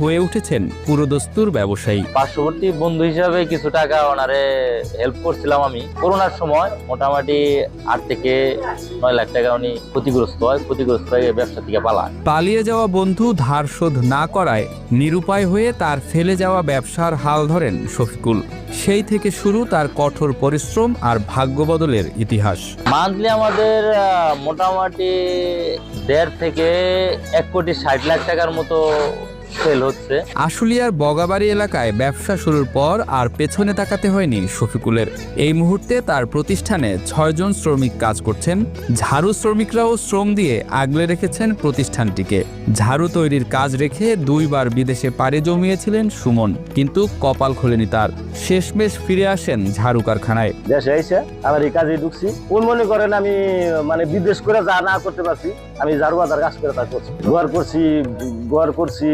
হয়ে উঠেছেন পুরোদস্তুর ব্যবসায়ী। পার্শ্ববর্তী বন্ধু হিসাবে কিছু টাকা ওনারে হেল্প করছিলাম আমি। করোনার সময় মোটামুটি 8 থেকে 9 লাখ টাকা উনি ক্ষতিগ্রস্ত হয়ে ব্যবসা থেকে পালায়। পালিয়ে যাওয়া বন্ধু ধার শোধ না করায় নিরুপায় হয়ে তার ফেলে যাওয়া ব্যবসার হাল ধরেন শফিকুল। সেই থেকে শুরু তার কঠোর পরিশ্রম আর ভাগ্য বদলের ইতিহাস। মান্থলি আমাদের মোটামুটি 1.5 থেকে 1,60,00,000 টাকার মতো সেল হচ্ছে। আশুলিয়ার বগাবাড়ি এলাকায় ব্যবসা শুরুর পর আর পেছনে তাকাতে হয়নি শফিকুলের। এই মুহূর্তে তার প্রতিষ্ঠানে 6 জন শ্রমিক কাজ করছেন। ঝাড়ু শ্রমিকরাও শ্রম দিয়ে আগলে রেখেছেন প্রতিষ্ঠানটিকে। ঝাড়ু তৈরির কাজ রেখে 2 বার বিদেশে পাড়ি জমিয়েছিলেন সুমন, কিন্তু কপাল খোলেনি তার। শেষমেশ ফিরে আসেন ঝাড়ু কারখানায়। দেশে এসে আবার এই কাজে ঢুকছি। কোন মনে করেন আমি বিদেশ করে যা না করতে পারছি, আমি ঝাড়ু বাজার কাজ করে তা করছি। ঘর করছি,